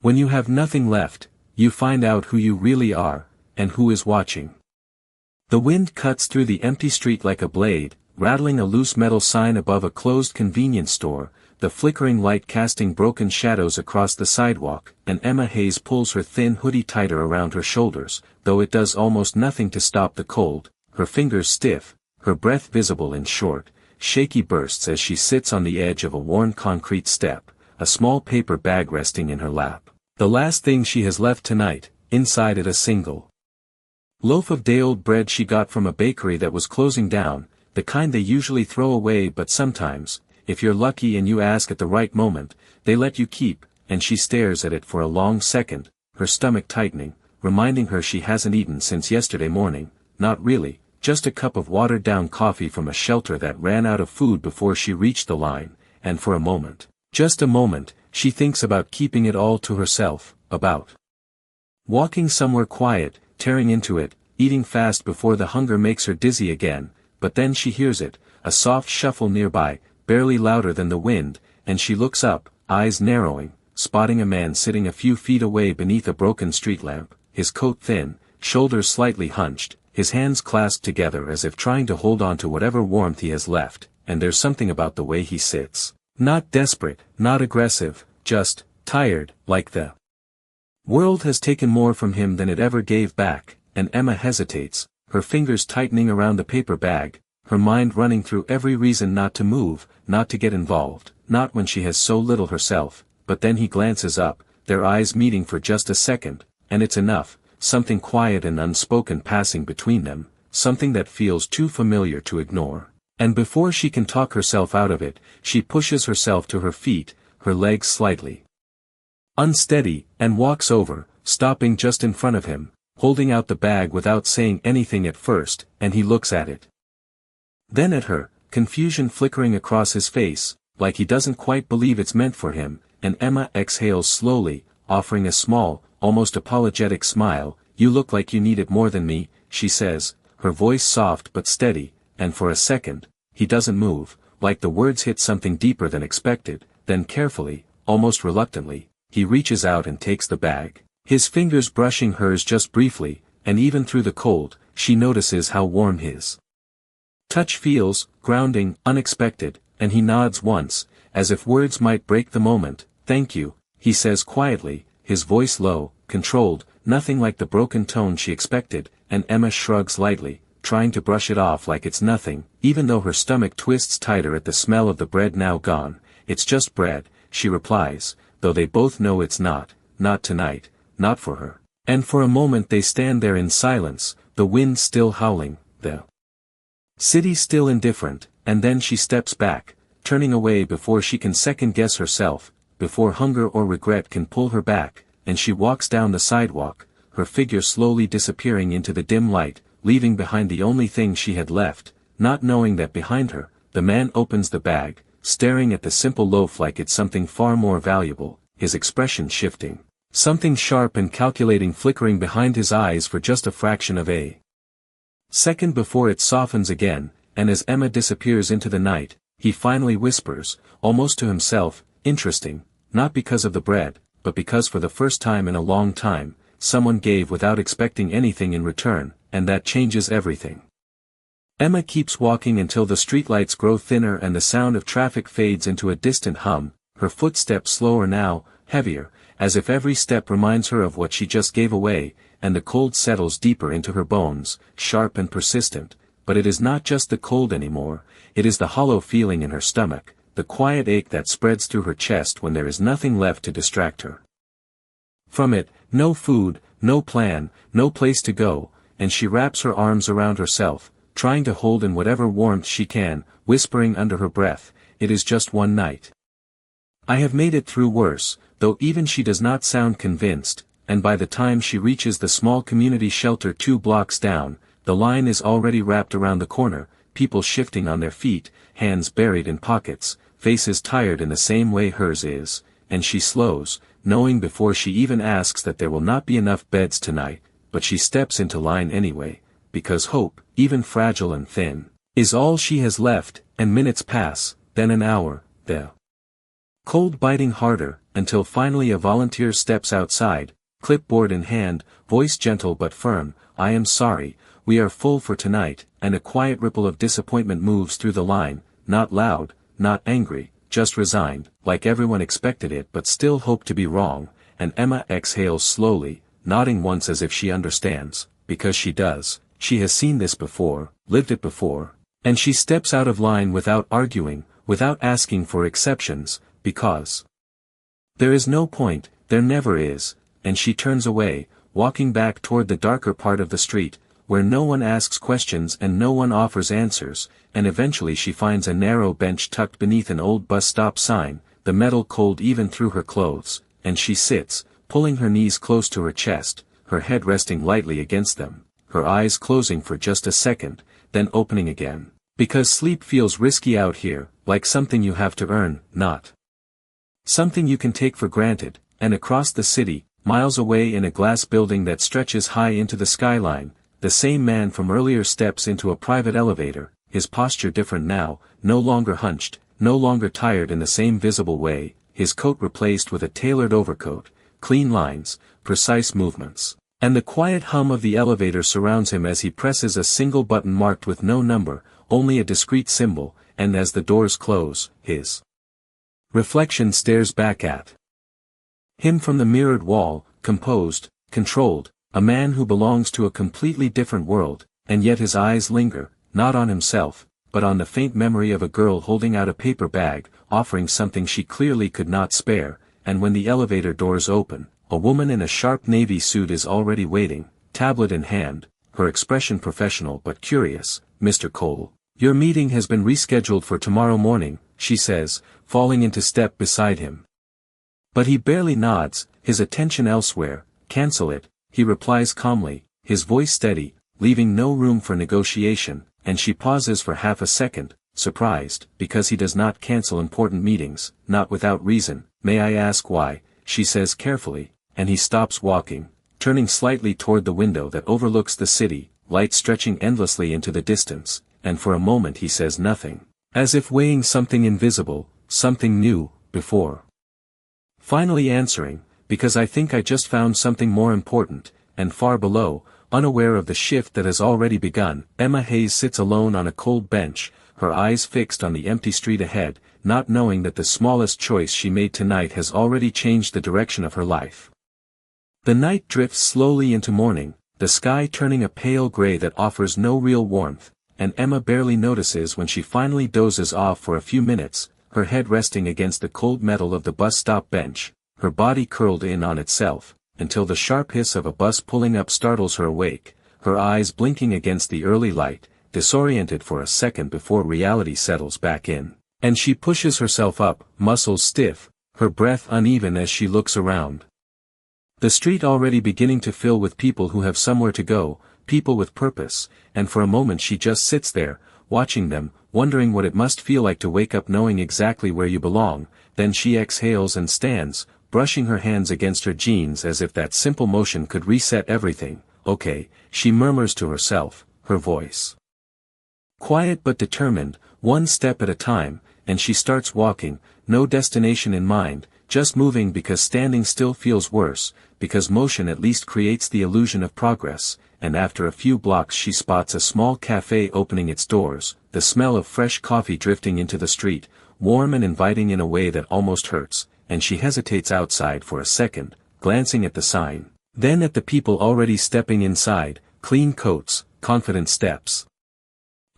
When you have nothing left, you find out who you really are, and who is watching. The wind cuts through the empty street like a blade, rattling a loose metal sign above a closed convenience store, the flickering light casting broken shadows across the sidewalk, and Emma Hayes pulls her thin hoodie tighter around her shoulders, though it does almost nothing to stop the cold, her fingers stiff, her breath visible in short, shaky bursts as she sits on the edge of a worn concrete step, a small paper bag resting in her lap. The last thing she has left tonight, inside it a single loaf of day-old bread she got from a bakery that was closing down, the kind they usually throw away, but sometimes, if you're lucky and you ask at the right moment, they let you keep, and she stares at it for a long second, her stomach tightening, reminding her she hasn't eaten since yesterday morning. Not really, just a cup of watered-down coffee from a shelter that ran out of food before she reached the line, and for a moment, just a moment, she thinks about keeping it all to herself, about walking somewhere quiet, tearing into it, eating fast before the hunger makes her dizzy again, but then she hears it, a soft shuffle nearby, barely louder than the wind, and she looks up, eyes narrowing, spotting a man sitting a few feet away beneath a broken street lamp, his coat thin, shoulders slightly hunched, his hands clasped together as if trying to hold on to whatever warmth he has left, and there's something about the way he sits. Not desperate, not aggressive, just tired, like the world has taken more from him than it ever gave back, and Emma hesitates, her fingers tightening around the paper bag, her mind running through every reason not to move, not to get involved, not when she has so little herself, but then he glances up, their eyes meeting for just a second, and it's enough, something quiet and unspoken passing between them, something that feels too familiar to ignore. And before she can talk herself out of it, she pushes herself to her feet, her legs slightly unsteady, and walks over, stopping just in front of him, holding out the bag without saying anything at first, and he looks at it. Then at her, confusion flickering across his face, like he doesn't quite believe it's meant for him, and Emma exhales slowly, offering a small, almost apologetic smile. "You look like you need it more than me," she says, her voice soft but steady, and for a second, he doesn't move, like the words hit something deeper than expected, then carefully, almost reluctantly, he reaches out and takes the bag, his fingers brushing hers just briefly, and even through the cold, she notices how warm his touch feels, grounding, unexpected, and he nods once, as if words might break the moment. "Thank you," he says quietly, his voice low, controlled, nothing like the broken tone she expected, and Emma shrugs lightly, trying to brush it off like it's nothing, even though her stomach twists tighter at the smell of the bread now gone. "It's just bread," she replies, though they both know it's not tonight, not for her. And for a moment they stand there in silence, the wind still howling, the city still indifferent, and then she steps back, turning away before she can second-guess herself, before hunger or regret can pull her back, and she walks down the sidewalk, her figure slowly disappearing into the dim light, leaving behind the only thing she had left, not knowing that behind her, the man opens the bag, staring at the simple loaf like it's something far more valuable, his expression shifting, something sharp and calculating flickering behind his eyes for just a fraction of a second before it softens again, and as Emma disappears into the night, he finally whispers, almost to himself, "Interesting, not because of the bread, but because for the first time in a long time, someone gave without expecting anything in return, and that changes everything." Emma keeps walking until the streetlights grow thinner and the sound of traffic fades into a distant hum, her footsteps slower now, heavier, as if every step reminds her of what she just gave away, and the cold settles deeper into her bones, sharp and persistent, but it is not just the cold anymore, it is the hollow feeling in her stomach, the quiet ache that spreads through her chest when there is nothing left to distract her from it, no food, no plan, no place to go, and she wraps her arms around herself, trying to hold in whatever warmth she can, whispering under her breath, "It is just one night. I have made it through worse," though even she does not sound convinced, and by the time she reaches the small community shelter 2 blocks down, the line is already wrapped around the corner, people shifting on their feet, hands buried in pockets, faces tired in the same way hers is, and she slows, knowing before she even asks that there will not be enough beds tonight, but she steps into line anyway, because hope, even fragile and thin, is all she has left, and minutes pass, then an hour, the Cold biting harder, until finally a volunteer steps outside, clipboard in hand, voice gentle but firm, "I am sorry, we are full for tonight," and a quiet ripple of disappointment moves through the line, not loud, not angry, just resigned, like everyone expected it but still hoped to be wrong, and Emma exhales slowly, nodding once as if she understands, because she does, she has seen this before, lived it before, and she steps out of line without arguing, without asking for exceptions, because there is no point, there never is, and she turns away, walking back toward the darker part of the street, where no one asks questions and no one offers answers, and eventually she finds a narrow bench tucked beneath an old bus stop sign, the metal cold even through her clothes, and she sits, pulling her knees close to her chest, her head resting lightly against them, her eyes closing for just a second, then opening again, because sleep feels risky out here, like something you have to earn, not something you can take for granted. And across the city, miles away in a glass building that stretches high into the skyline, the same man from earlier steps into a private elevator, his posture different now, no longer hunched, no longer tired in the same visible way, his coat replaced with a tailored overcoat, clean lines, precise movements, and the quiet hum of the elevator surrounds him as he presses a single button marked with no number, only a discrete symbol, and as the doors close, his reflection stares back at him from the mirrored wall, composed, controlled, a man who belongs to a completely different world, and yet his eyes linger, not on himself, but on the faint memory of a girl holding out a paper bag, offering something she clearly could not spare, and when the elevator doors open, a woman in a sharp navy suit is already waiting, tablet in hand, her expression professional but curious. "Mr. Cole, your meeting has been rescheduled for tomorrow morning," she says, falling into step beside him. But he barely nods, his attention elsewhere. "Cancel it," he replies calmly, his voice steady, leaving no room for negotiation, and she pauses for half a second, surprised, because he does not cancel important meetings, not without reason. "May I ask why?" she says carefully, and he stops walking, turning slightly toward the window that overlooks the city, light stretching endlessly into the distance, and for a moment he says nothing, as if weighing something invisible, something new, before finally answering, "Because I think I just found something more important," and far below, unaware of the shift that has already begun, Emma Hayes sits alone on a cold bench, her eyes fixed on the empty street ahead, not knowing that the smallest choice she made tonight has already changed the direction of her life. The night drifts slowly into morning, the sky turning a pale gray that offers no real warmth, and Emma barely notices when she finally dozes off for a few minutes, her head resting against the cold metal of the bus stop bench, her body curled in on itself, until the sharp hiss of a bus pulling up startles her awake, her eyes blinking against the early light, disoriented for a second before reality settles back in, and she pushes herself up, muscles stiff, her breath uneven as she looks around. The street already beginning to fill with people who have somewhere to go, people with purpose, and for a moment she just sits there, watching them, wondering what it must feel like to wake up knowing exactly where you belong. Then she exhales and stands, brushing her hands against her jeans as if that simple motion could reset everything. "Okay," she murmurs to herself, her voice quiet but determined, one step at a time, and she starts walking, no destination in mind, just moving because standing still feels worse, because motion at least creates the illusion of progress, and after a few blocks she spots a small cafe opening its doors, the smell of fresh coffee drifting into the street, warm and inviting in a way that almost hurts, and she hesitates outside for a second, glancing at the sign, then at the people already stepping inside, clean coats, confident steps.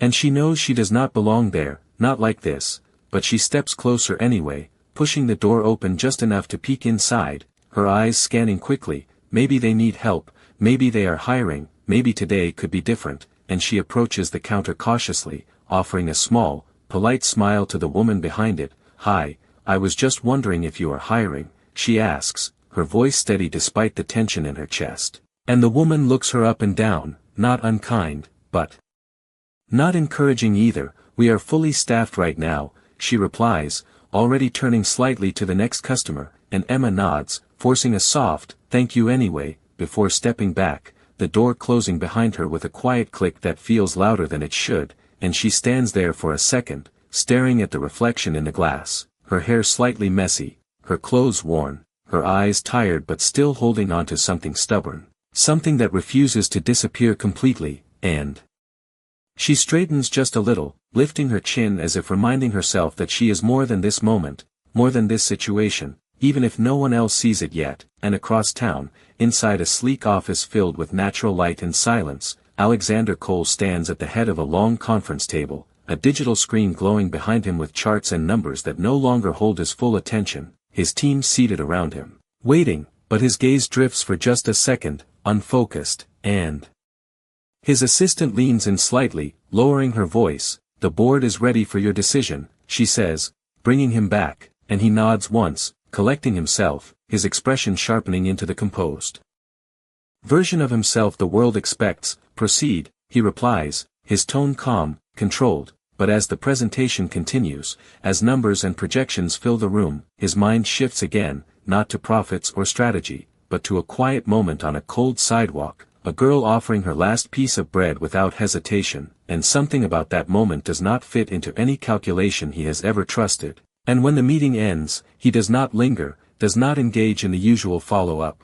And she knows she does not belong there, not like this, but she steps closer anyway, pushing the door open just enough to peek inside, her eyes scanning quickly. Maybe they need help, maybe they are hiring, maybe today could be different, and she approaches the counter cautiously, offering a small, polite smile to the woman behind it. "Hi, I was just wondering if you are hiring," she asks, her voice steady despite the tension in her chest. And the woman looks her up and down, not unkind, but not encouraging either. "We are fully staffed right now," she replies, already turning slightly to the next customer, and Emma nods, forcing a soft, "Thank you anyway," before stepping back, the door closing behind her with a quiet click that feels louder than it should, and she stands there for a second, staring at the reflection in the glass, her hair slightly messy, her clothes worn, her eyes tired but still holding on to something stubborn, something that refuses to disappear completely, and she straightens just a little, lifting her chin as if reminding herself that she is more than this moment, more than this situation, even if no one else sees it yet. And across town, inside a sleek office filled with natural light and silence, Alexander Cole stands at the head of a long conference table, a digital screen glowing behind him with charts and numbers that no longer hold his full attention, his team seated around him, waiting, but his gaze drifts for just a second, unfocused, and his assistant leans in slightly, lowering her voice. "The board is ready for your decision," she says, bringing him back, and he nods once, collecting himself, his expression sharpening into the composed version of himself the world expects. "Proceed," he replies, his tone calm, controlled, but as the presentation continues, as numbers and projections fill the room, his mind shifts again, not to profits or strategy, but to a quiet moment on a cold sidewalk, a girl offering her last piece of bread without hesitation, and something about that moment does not fit into any calculation he has ever trusted. And when the meeting ends, he does not linger, does not engage in the usual follow-up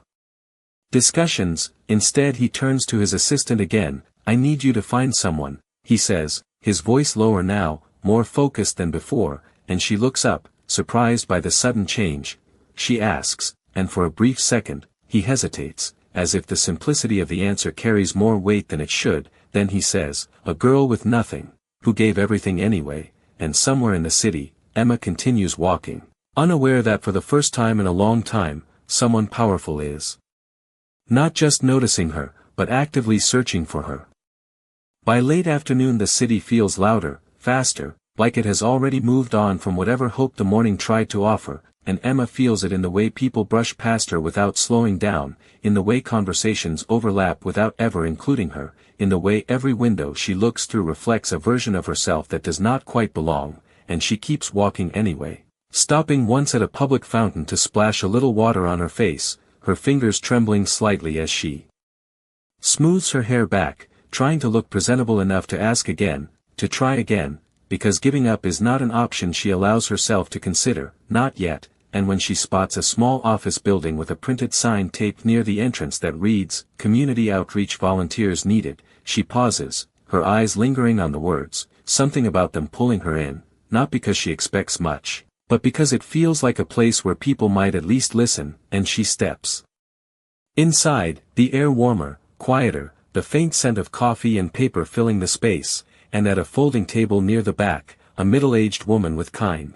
discussions. Instead he turns to his assistant again. "I need you to find someone," he says, his voice lower now, more focused than before, and she looks up, surprised by the sudden change. She asks, and for a brief second, he hesitates, as if the simplicity of the answer carries more weight than it should. Then he says, "A girl with nothing, who gave everything anyway." And somewhere in the city, Emma continues walking, unaware that for the first time in a long time, someone powerful is not just noticing her, but actively searching for her. By late afternoon the city feels louder, faster, like it has already moved on from whatever hope the morning tried to offer, and Emma feels it in the way people brush past her without slowing down, in the way conversations overlap without ever including her, in the way every window she looks through reflects a version of herself that does not quite belong, and she keeps walking anyway, stopping once at a public fountain to splash a little water on her face, her fingers trembling slightly as she smooths her hair back, trying to look presentable enough to ask again, to try again, because giving up is not an option she allows herself to consider, not yet. And when she spots a small office building with a printed sign taped near the entrance that reads, "Community Outreach Volunteers Needed," she pauses, her eyes lingering on the words, something about them pulling her in, not because she expects much, but because it feels like a place where people might at least listen, and she steps inside, the air warmer, quieter, the faint scent of coffee and paper filling the space, and at a folding table near the back, a middle-aged woman with kind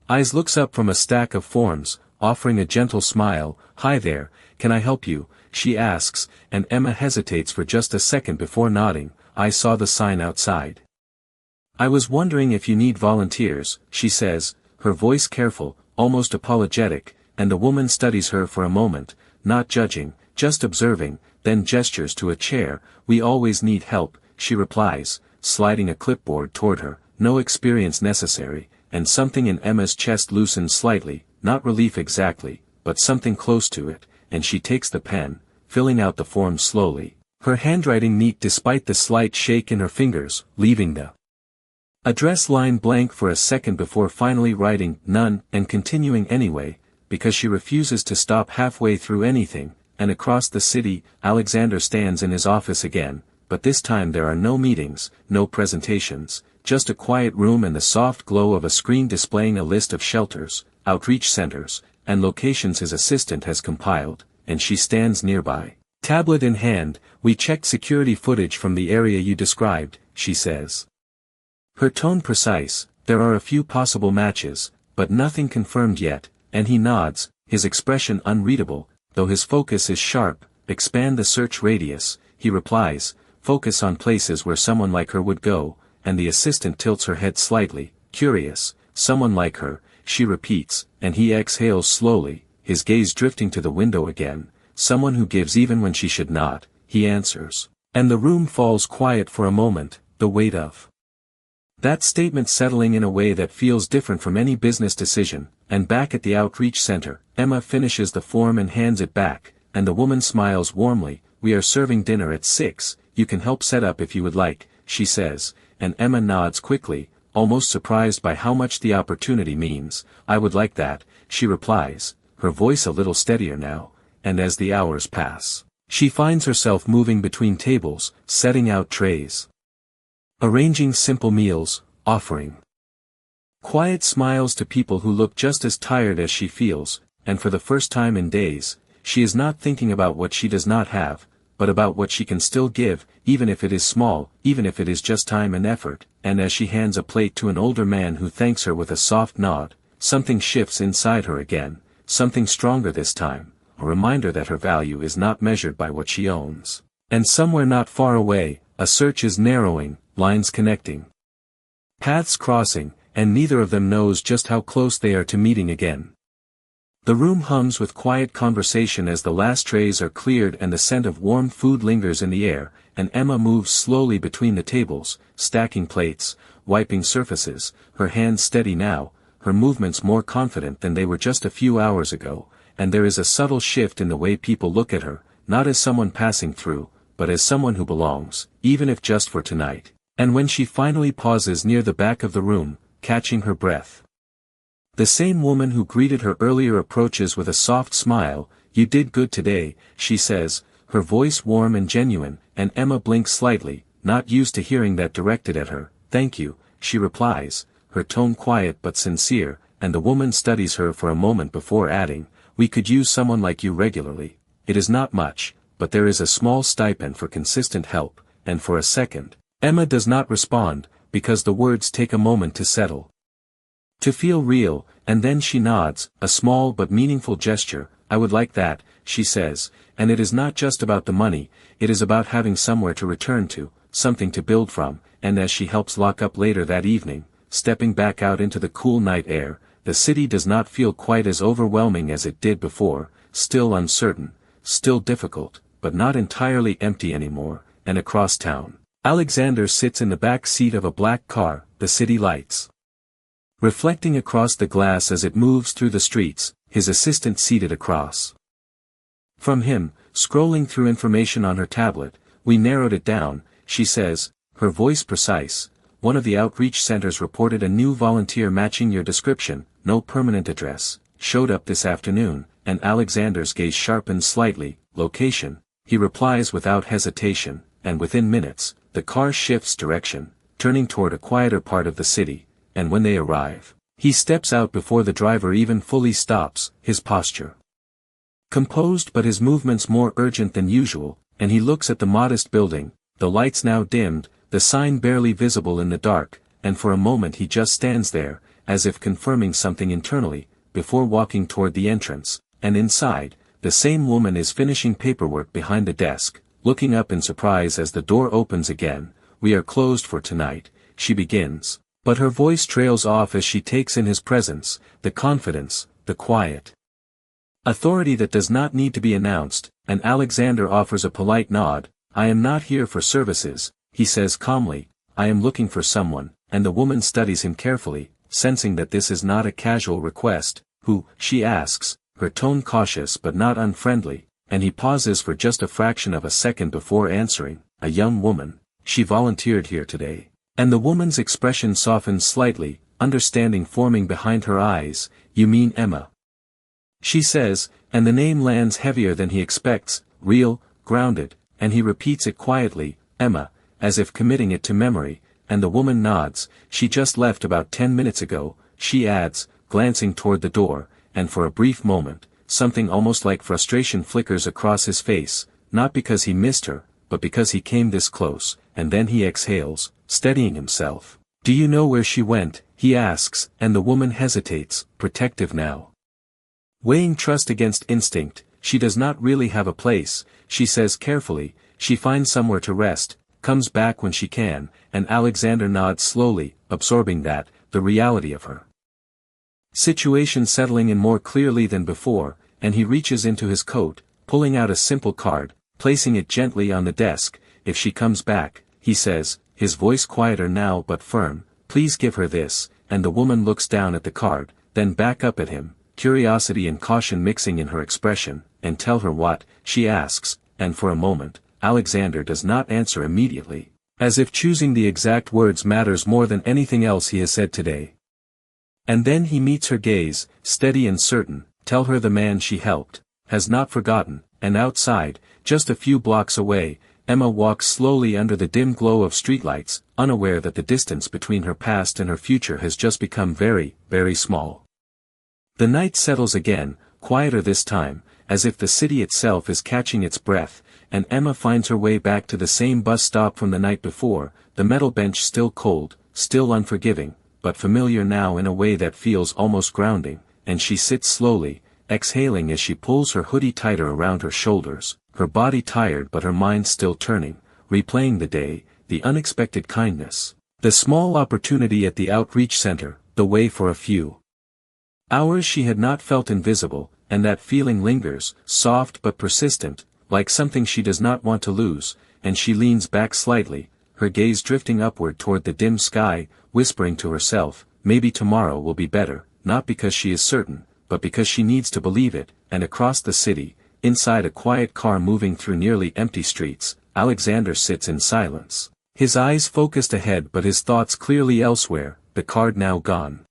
eyes looks up from a stack of forms, offering a gentle smile. "Hi there, can I help you?" she asks, and Emma hesitates for just a second before nodding. "I saw the sign outside. I was wondering if you need volunteers," she says, her voice careful, almost apologetic, and the woman studies her for a moment, not judging, just observing, then gestures to a chair. "We always need help," she replies, sliding a clipboard toward her. "No experience necessary," and something in Emma's chest loosens slightly, not relief exactly, but something close to it, and she takes the pen, filling out the form slowly, her handwriting neat despite the slight shake in her fingers, leaving the address line blank for a second before finally writing "none" and continuing anyway, because she refuses to stop halfway through anything. And across the city, Alexander stands in his office again, but this time there are no meetings, no presentations, just a quiet room and the soft glow of a screen displaying a list of shelters, outreach centers, and locations his assistant has compiled, and she stands nearby, tablet in hand. "We checked security footage from the area you described," she says, her tone precise. "There are a few possible matches, but nothing confirmed yet," and he nods, his expression unreadable, though his focus is sharp. "Expand the search radius," he replies, "focus on places where someone like her would go," and the assistant tilts her head slightly, curious. "Someone like her," she repeats, and he exhales slowly, his gaze drifting to the window again. "Someone who gives even when she should not," he answers. And the room falls quiet for a moment, the weight of that statement settling in a way that feels different from any business decision. And back at the outreach center, Emma finishes the form and hands it back, and the woman smiles warmly. "We are serving dinner at 6, you can help set up if you would like," she says, and Emma nods quickly, almost surprised by how much the opportunity means. "I would like that," she replies, her voice a little steadier now, and as the hours pass, she finds herself moving between tables, setting out trays, arranging simple meals, offering quiet smiles to people who look just as tired as she feels, and for the first time in days, she is not thinking about what she does not have, but about what she can still give, even if it is small, even if it is just time and effort. And as she hands a plate to an older man who thanks her with a soft nod, something shifts inside her again, something stronger this time, a reminder that her value is not measured by what she owns. And somewhere not far away, a search is narrowing, lines connecting, paths crossing, and neither of them knows just how close they are to meeting again. The room hums with quiet conversation as the last trays are cleared and the scent of warm food lingers in the air, and Emma moves slowly between the tables, stacking plates, wiping surfaces, her hands steady now, her movements more confident than they were just a few hours ago, and there is a subtle shift in the way people look at her, not as someone passing through, but as someone who belongs, even if just for tonight. And when she finally pauses near the back of the room, catching her breath, the same woman who greeted her earlier approaches with a soft smile. "You did good today," she says, her voice warm and genuine, and Emma blinks slightly, not used to hearing that directed at her. "Thank you," she replies, her tone quiet but sincere, and the woman studies her for a moment before adding, "We could use someone like you regularly. It is not much, but there is a small stipend for consistent help." And for a second, Emma does not respond, because the words take a moment to settle, to feel real, and then she nods, a small but meaningful gesture. "I would like that," she says, and it is not just about the money, it is about having somewhere to return to, something to build from. And as she helps lock up later that evening, stepping back out into the cool night air, the city does not feel quite as overwhelming as it did before, still uncertain, still difficult, but not entirely empty anymore. And across town, Alexander sits in the back seat of a black car, the city lights reflecting across the glass as it moves through the streets, his assistant seated across from him, scrolling through information on her tablet. "We narrowed it down," she says, her voice precise. "One of the outreach centers reported a new volunteer matching your description, no permanent address, showed up this afternoon," and Alexander's gaze sharpens slightly. "Location," he replies without hesitation, and within minutes, the car shifts direction, turning toward a quieter part of the city. And when they arrive, he steps out before the driver even fully stops, his posture composed but his movements more urgent than usual, and he looks at the modest building, the lights now dimmed, the sign barely visible in the dark, and for a moment he just stands there, as if confirming something internally, before walking toward the entrance. And inside, the same woman is finishing paperwork behind the desk, looking up in surprise as the door opens again. "We are closed for tonight," she begins. But her voice trails off as she takes in his presence, the confidence, the quiet authority that does not need to be announced, and Alexander offers a polite nod. "I am not here for services," he says calmly, "I am looking for someone," and the woman studies him carefully, sensing that this is not a casual request. "Who?" she asks, her tone cautious but not unfriendly, and he pauses for just a fraction of a second before answering. "A young woman. She volunteered here today." And the woman's expression softens slightly, understanding forming behind her eyes. "You mean Emma?" she says, and the name lands heavier than he expects, real, grounded, and he repeats it quietly, "Emma," as if committing it to memory, and the woman nods. "She just left about 10 minutes ago," she adds, glancing toward the door, and for a brief moment, something almost like frustration flickers across his face, not because he missed her, but because he came this close, and then he exhales, steadying himself. "Do you know where she went?" he asks, and the woman hesitates, protective now, weighing trust against instinct. "She does not really have a place," she says carefully. "She finds somewhere to rest, comes back when she can," and Alexander nods slowly, absorbing that, the reality of her situation settling in more clearly than before, and he reaches into his coat, pulling out a simple card, placing it gently on the desk. "If she comes back," he says, his voice quieter now but firm, "please give her this," and the woman looks down at the card, then back up at him, curiosity and caution mixing in her expression. "And tell her what?" she asks, and for a moment, Alexander does not answer immediately. As if choosing the exact words matters more than anything else he has said today. And then he meets her gaze, steady and certain, tell her the man she helped has not forgotten, and outside, just a few blocks away, Emma walks slowly under the dim glow of streetlights, unaware that the distance between her past and her future has just become very, very small. The night settles again, quieter this time, as if the city itself is catching its breath, and Emma finds her way back to the same bus stop from the night before, the metal bench still cold, still unforgiving, but familiar now in a way that feels almost grounding, and she sits slowly, exhaling as she pulls her hoodie tighter around her shoulders, her body tired but her mind still turning, replaying the day, the unexpected kindness, the small opportunity at the outreach center, the way for a few hours she had not felt invisible, and that feeling lingers, soft but persistent, like something she does not want to lose, and she leans back slightly, her gaze drifting upward toward the dim sky, whispering to herself, maybe tomorrow will be better, not because she is certain, but because she needs to believe it. And across the city, inside a quiet car moving through nearly empty streets, Alexander sits in silence, his eyes focused ahead but his thoughts clearly elsewhere, the card now gone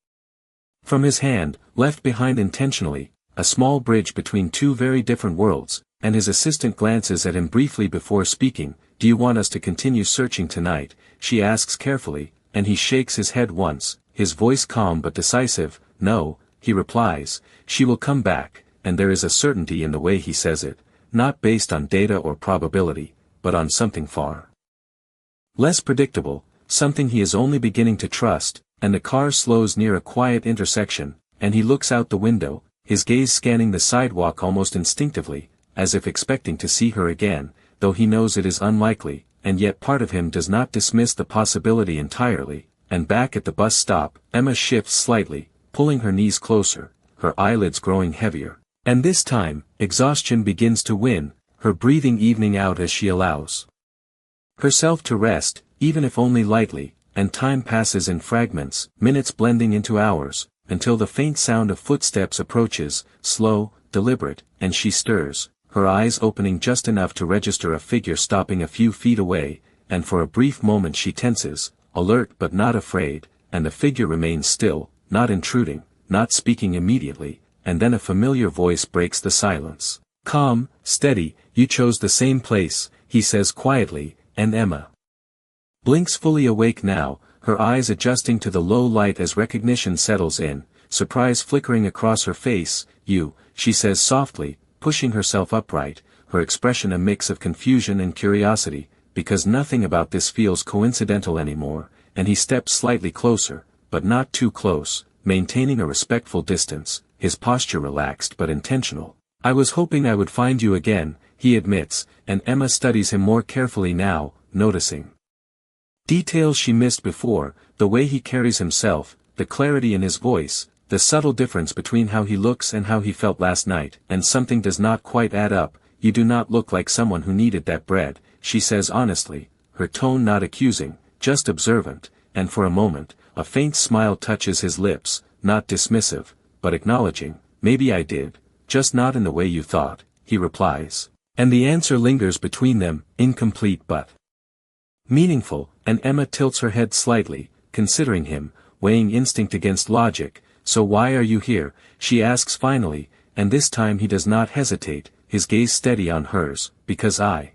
from his hand, left behind intentionally, a small bridge between two very different worlds, and his assistant glances at him briefly before speaking. Do you want us to continue searching tonight? She asks carefully, and he shakes his head once, his voice calm but decisive. No, he replies, she will come back, and there is a certainty in the way he says it, not based on data or probability, but on something far less predictable, something he is only beginning to trust. And the car slows near a quiet intersection, and he looks out the window, his gaze scanning the sidewalk almost instinctively, as if expecting to see her again, though he knows it is unlikely, and yet part of him does not dismiss the possibility entirely. And back at the bus stop, Emma shifts slightly, pulling her knees closer, her eyelids growing heavier. And this time, exhaustion begins to win, her breathing evening out as she allows herself to rest, even if only lightly, and time passes in fragments, minutes blending into hours, until the faint sound of footsteps approaches, slow, deliberate, and she stirs, her eyes opening just enough to register a figure stopping a few feet away, and for a brief moment she tenses, alert but not afraid, and the figure remains still, not intruding, not speaking immediately, and then a familiar voice breaks the silence. Calm, steady, you chose the same place, he says quietly, and Emma blinks, fully awake now, her eyes adjusting to the low light as recognition settles in, surprise flickering across her face. You, she says softly, pushing herself upright, her expression a mix of confusion and curiosity, because nothing about this feels coincidental anymore, and he steps slightly closer, but not too close, maintaining a respectful distance, his posture relaxed but intentional. I was hoping I would find you again, he admits, and Emma studies him more carefully now, noticing details she missed before, the way he carries himself, the clarity in his voice, the subtle difference between how he looks and how he felt last night. And something does not quite add up. You do not look like someone who needed that bread, she says honestly, her tone not accusing, just observant, and for a moment, a faint smile touches his lips, not dismissive, but acknowledging. Maybe I did, just not in the way you thought, he replies. And the answer lingers between them, incomplete but meaningful, and Emma tilts her head slightly, considering him, weighing instinct against logic. So why are you here? She asks finally, and this time he does not hesitate, his gaze steady on hers. Because I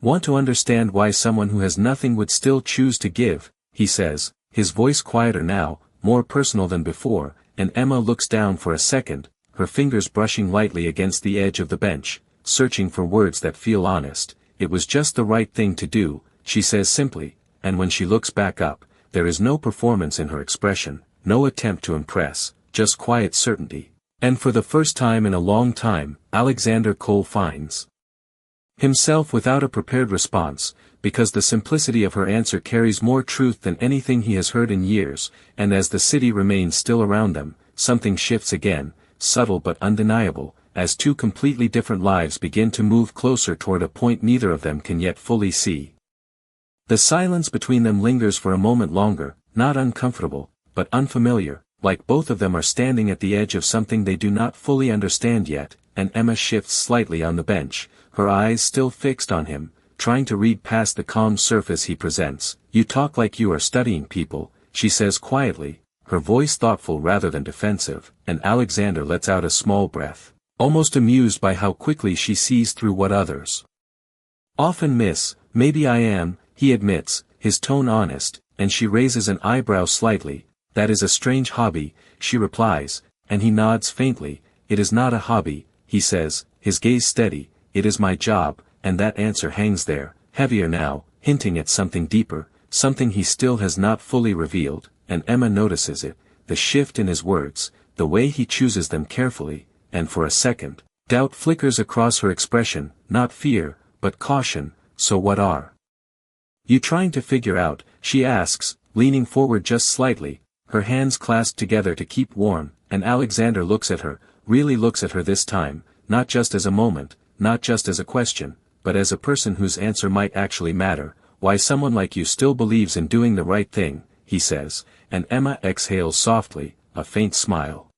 want to understand why someone who has nothing would still choose to give, he says, his voice quieter now, more personal than before, and Emma looks down for a second, her fingers brushing lightly against the edge of the bench, searching for words that feel honest. It was just the right thing to do, she says simply, and when she looks back up, there is no performance in her expression, no attempt to impress, just quiet certainty. And for the first time in a long time, Alexander Cole finds himself without a prepared response, because the simplicity of her answer carries more truth than anything he has heard in years. And as the city remains still around them, something shifts again, subtle but undeniable, as two completely different lives begin to move closer toward a point neither of them can yet fully see. The silence between them lingers for a moment longer, not uncomfortable, but unfamiliar, like both of them are standing at the edge of something they do not fully understand yet. And Emma shifts slightly on the bench, her eyes still fixed on him, trying to read past the calm surface he presents. "You talk like you are studying people," she says quietly, her voice thoughtful rather than defensive, and Alexander lets out a small breath, almost amused by how quickly she sees through what others often miss. "Maybe I am," he admits, his tone honest, and she raises an eyebrow slightly. "That is a strange hobby," she replies, and he nods faintly. "It is not a hobby," he says, his gaze steady. "It is my job," and that answer hangs there, heavier now, hinting at something deeper, something he still has not fully revealed, and Emma notices it, the shift in his words, the way he chooses them carefully, and for a second, doubt flickers across her expression, not fear, but caution. "So what are you trying to figure out?" she asks, leaning forward just slightly, her hands clasped together to keep warm, and Alexander looks at her, really looks at her this time, not just as a moment, not just as a question, but as a person whose answer might actually matter. "Why someone like you still believes in doing the right thing," he says, and Emma exhales softly, a faint smile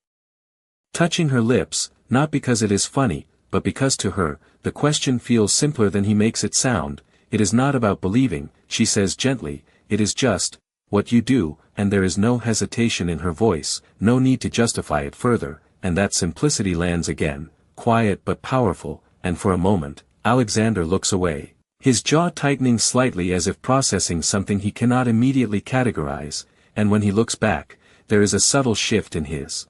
touching her lips, not because it is funny, but because to her, the question feels simpler than he makes it sound. "It is not about believing," she says gently, "it is just what you do," and there is no hesitation in her voice, no need to justify it further, and that simplicity lands again, quiet but powerful, and for a moment, Alexander looks away, his jaw tightening slightly as if processing something he cannot immediately categorize, and when he looks back, there is a subtle shift in his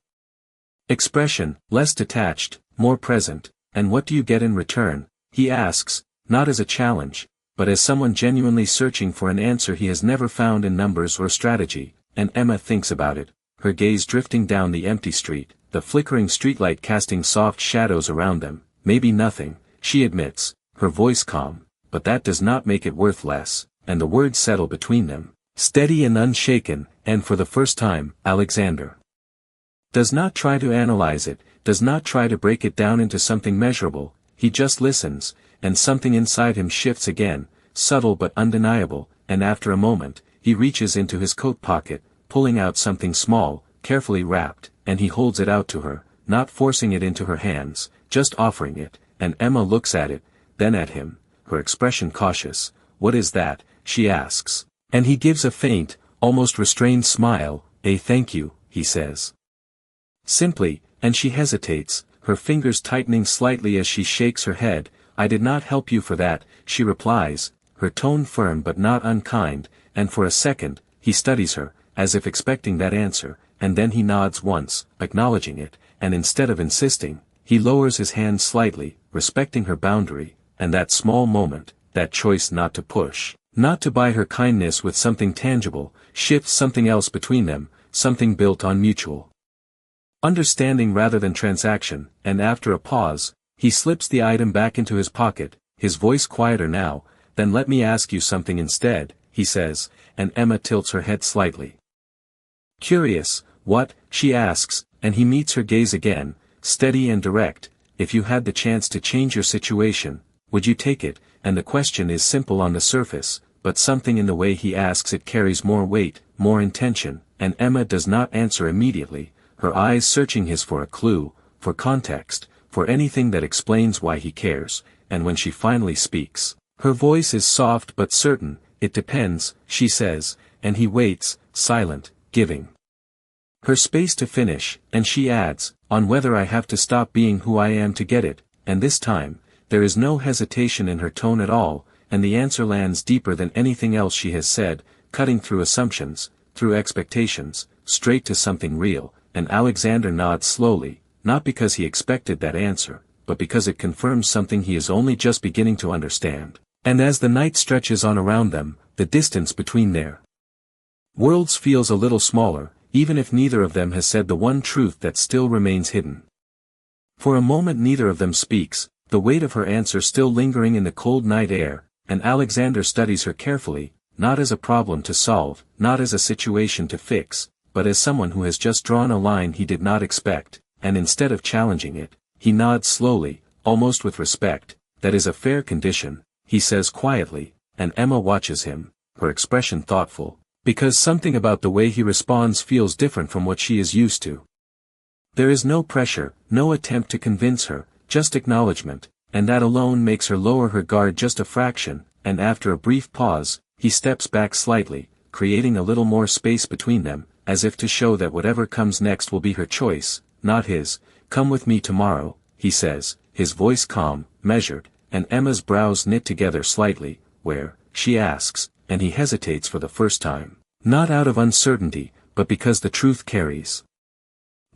expression, less detached, more present. "And what do you get in return?" he asks, not as a challenge, but as someone genuinely searching for an answer he has never found in numbers or strategy, and Emma thinks about it, her gaze drifting down the empty street, the flickering streetlight casting soft shadows around them. "Maybe nothing," she admits, her voice calm, "but that does not make it worth less," and the words settle between them, steady and unshaken, and for the first time, Alexander does not try to analyze it, does not try to break it down into something measurable, he just listens, and something inside him shifts again, subtle but undeniable, and after a moment, he reaches into his coat pocket, pulling out something small, carefully wrapped, and he holds it out to her, not forcing it into her hands, just offering it, and Emma looks at it, then at him, her expression cautious. "What is that?" she asks, and he gives a faint, almost restrained smile. "A thank you," he says simply, and she hesitates, her fingers tightening slightly as she shakes her head. "I did not help you for that," she replies, her tone firm but not unkind, and for a second, he studies her, as if expecting that answer, and then he nods once, acknowledging it, and instead of insisting, he lowers his hand slightly, respecting her boundary, and that small moment, that choice not to push, not to buy her kindness with something tangible, shifts something else between them, something built on mutual understanding rather than transaction, and after a pause, he slips the item back into his pocket, his voice quieter now. "Then let me ask you something instead," he says, and Emma tilts her head slightly. Curious. "What?" she asks, and he meets her gaze again, steady and direct. "If you had the chance to change your situation, would you take it?" And the question is simple on the surface, but something in the way he asks it carries more weight, more intention, and Emma does not answer immediately, her eyes searching his for a clue, for context, for anything that explains why he cares, and when she finally speaks, her voice is soft but certain. "It depends," she says, and he waits, silent, giving her space to finish, and she adds, "on whether I have to stop being who I am to get it," and this time, there is no hesitation in her tone at all, and the answer lands deeper than anything else she has said, cutting through assumptions, through expectations, straight to something real. And Alexander nods slowly, not because he expected that answer, but because it confirms something he is only just beginning to understand. And as the night stretches on around them, the distance between their worlds feels a little smaller, even if neither of them has said the one truth that still remains hidden. For a moment neither of them speaks, the weight of her answer still lingering in the cold night air, and Alexander studies her carefully, not as a problem to solve, not as a situation to fix, but as someone who has just drawn a line he did not expect, and instead of challenging it, he nods slowly, almost with respect. "That is a fair condition," he says quietly, and Emma watches him, her expression thoughtful, because something about the way he responds feels different from what she is used to. There is no pressure, no attempt to convince her, just acknowledgement, and that alone makes her lower her guard just a fraction, and after a brief pause, he steps back slightly, creating a little more space between them, as if to show that whatever comes next will be her choice, not his. "Come with me tomorrow," he says, his voice calm, measured, and Emma's brows knit together slightly. "Where?" she asks, and he hesitates for the first time, not out of uncertainty, but because the truth carries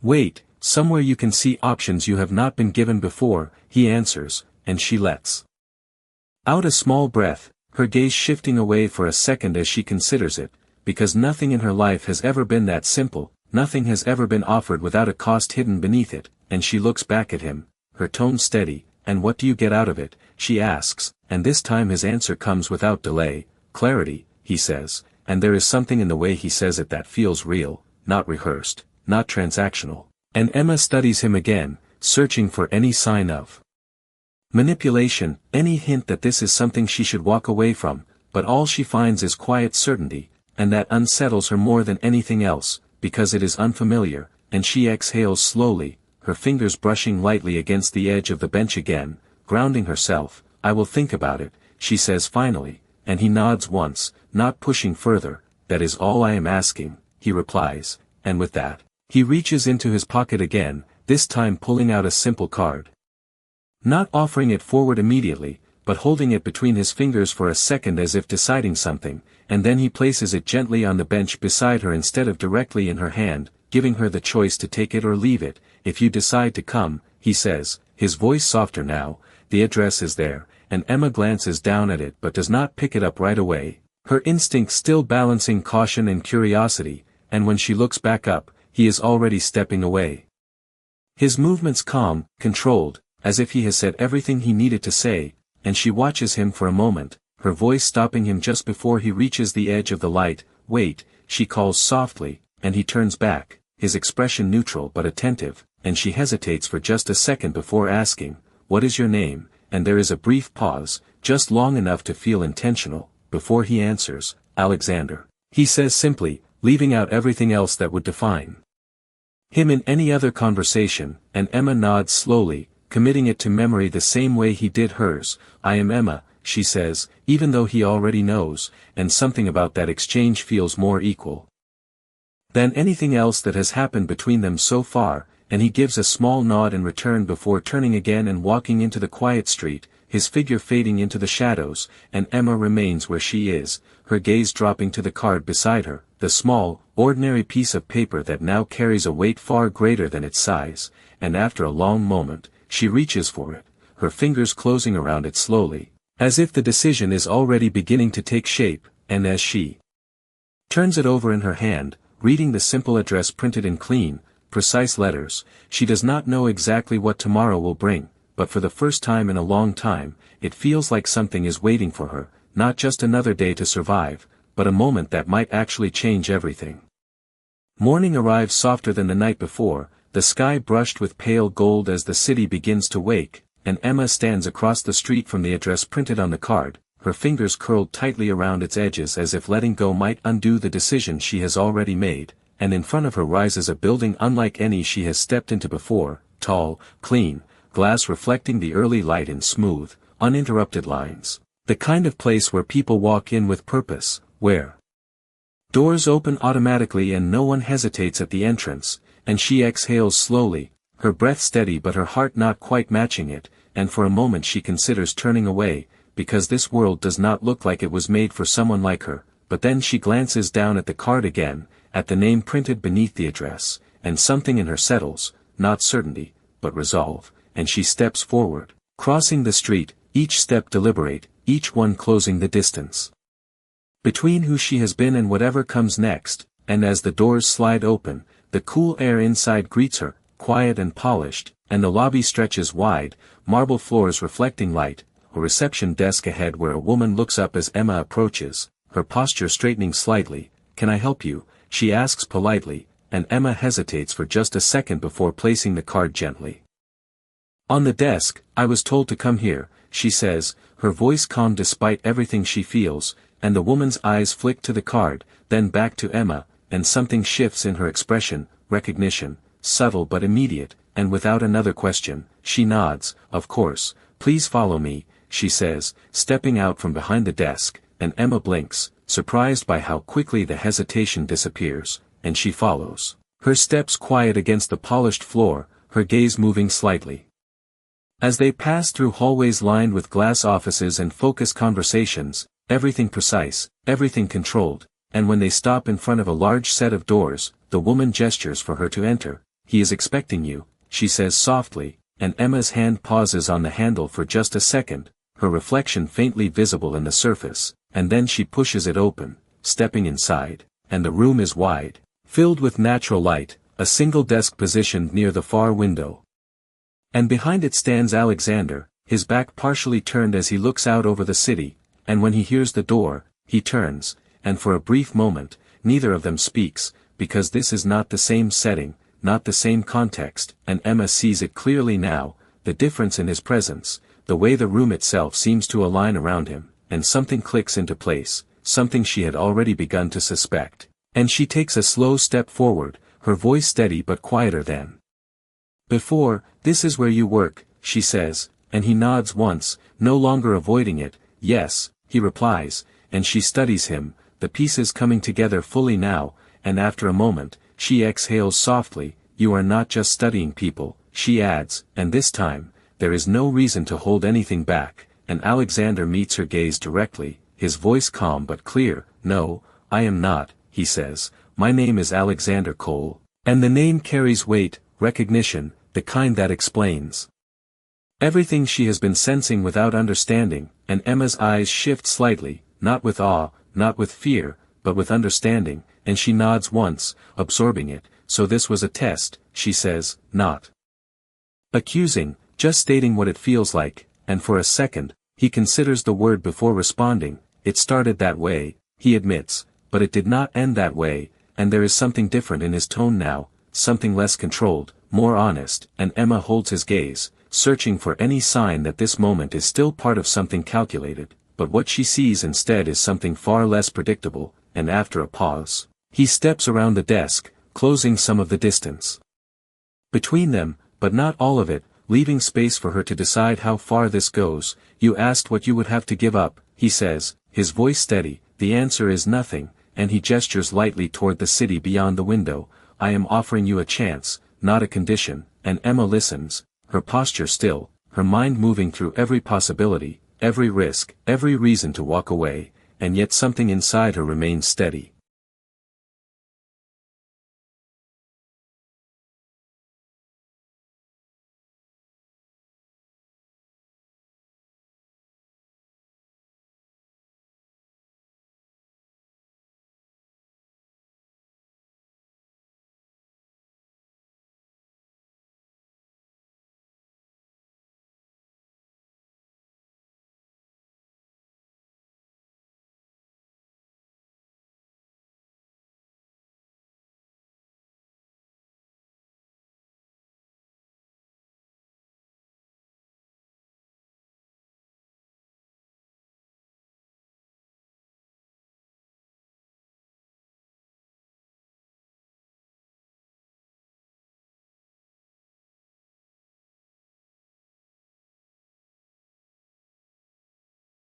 weight. "Somewhere you can see options you have not been given before," he answers, and she lets out a small breath, her gaze shifting away for a second as she considers it, because nothing in her life has ever been that simple, nothing has ever been offered without a cost hidden beneath it, and she looks back at him, her tone steady. "And what do you get out of it?" she asks, and this time his answer comes without delay. "Clarity," he says, and there is something in the way he says it that feels real, not rehearsed, not transactional. And Emma studies him again, searching for any sign of manipulation, any hint that this is something she should walk away from, but all she finds is quiet certainty, and that unsettles her more than anything else, because it is unfamiliar, and she exhales slowly, her fingers brushing lightly against the edge of the bench again, grounding herself. "I will think about it," she says finally, and he nods once, not pushing further. "That is all I am asking," he replies, and with that, he reaches into his pocket again, this time pulling out a simple card. Not offering it forward immediately, but holding it between his fingers for a second as if deciding something, and then he places it gently on the bench beside her instead of directly in her hand, giving her the choice to take it or leave it. "If you decide to come," he says, his voice softer now, "the address is there," and Emma glances down at it but does not pick it up right away, her instincts still balancing caution and curiosity, and when she looks back up, he is already stepping away. His movements calm, controlled, as if he has said everything he needed to say, and she watches him for a moment, her voice stopping him just before he reaches the edge of the light. "Wait," she calls softly, and he turns back, his expression neutral but attentive, and she hesitates for just a second before asking, "What is your name?" And there is a brief pause, just long enough to feel intentional, before he answers, "Alexander," he says simply, leaving out everything else that would define him in any other conversation, and Emma nods slowly, committing it to memory the same way he did hers. "I am Emma," she says, even though he already knows, and something about that exchange feels more equal than anything else that has happened between them so far, and he gives a small nod in return before turning again and walking into the quiet street, his figure fading into the shadows, and Emma remains where she is, her gaze dropping to the card beside her, the small, ordinary piece of paper that now carries a weight far greater than its size, and after a long moment, she reaches for it, her fingers closing around it slowly, as if the decision is already beginning to take shape, and as she turns it over in her hand, reading the simple address printed in clean, precise letters, she does not know exactly what tomorrow will bring, but for the first time in a long time, it feels like something is waiting for her, not just another day to survive, but a moment that might actually change everything. Morning arrives softer than the night before, the sky brushed with pale gold as the city begins to wake, and Emma stands across the street from the address printed on the card, her fingers curled tightly around its edges as if letting go might undo the decision she has already made, and in front of her rises a building unlike any she has stepped into before, tall, clean, glass reflecting the early light in smooth, uninterrupted lines, the kind of place where people walk in with purpose, where doors open automatically and no one hesitates at the entrance, and she exhales slowly, her breath steady but her heart not quite matching it, and for a moment she considers turning away, because this world does not look like it was made for someone like her, but then she glances down at the card again, at the name printed beneath the address, and something in her settles, not certainty, but resolve, and she steps forward, crossing the street, each step deliberate, each one closing the distance between who she has been and whatever comes next, and as the doors slide open, the cool air inside greets her, quiet and polished, and the lobby stretches wide, marble floors reflecting light, a reception desk ahead where a woman looks up as Emma approaches, her posture straightening slightly. "Can I help you?" she asks politely, and Emma hesitates for just a second before placing the card gently on the desk. "I was told to come here," she says, her voice calm despite everything she feels, and the woman's eyes flick to the card, then back to Emma, and something shifts in her expression, recognition, subtle but immediate, and without another question, she nods. "Of course, please follow me," she says, stepping out from behind the desk, and Emma blinks, surprised by how quickly the hesitation disappears, and she follows. Her steps quiet against the polished floor, her gaze moving slightly. As they pass through hallways lined with glass offices and focused conversations, everything precise, everything controlled, and when they stop in front of a large set of doors, the woman gestures for her to enter. "He is expecting you," she says softly, and Emma's hand pauses on the handle for just a second, her reflection faintly visible in the surface, and then she pushes it open, stepping inside, and the room is wide, filled with natural light, a single desk positioned near the far window. And behind it stands Alexander, his back partially turned as he looks out over the city, and when he hears the door, he turns, and for a brief moment, neither of them speaks, because this is not the same setting, not the same context, and Emma sees it clearly now, the difference in his presence, the way the room itself seems to align around him, and something clicks into place, something she had already begun to suspect, and she takes a slow step forward, her voice steady but quieter than before. "This is where you work," she says, and he nods once, no longer avoiding it. "Yes," he replies, and she studies him, the pieces coming together fully now, and after a moment, she exhales softly. "You are not just studying people," she adds, and this time, there is no reason to hold anything back, and Alexander meets her gaze directly, his voice calm but clear. "No, I am not," he says. "My name is Alexander Cole." And the name carries weight, recognition, the kind that explains everything she has been sensing without understanding, and Emma's eyes shift slightly, not with awe, not with fear, but with understanding, and she nods once, absorbing it. "So this was a test," she says, not accusing, just stating what it feels like, and for a second, he considers the word before responding. "It started that way," he admits, "but it did not end that way," and there is something different in his tone now, something less controlled, more honest, and Emma holds his gaze, searching for any sign that this moment is still part of something calculated, but what she sees instead is something far less predictable, and after a pause, he steps around the desk, closing some of the distance between them, but not all of it, leaving space for her to decide how far this goes. "You asked what you would have to give up," he says, his voice steady. "The answer is nothing," and he gestures lightly toward the city beyond the window. "I am offering you a chance, not a condition," and Emma listens, her posture still, her mind moving through every possibility, every risk, every reason to walk away, and yet something inside her remains steady.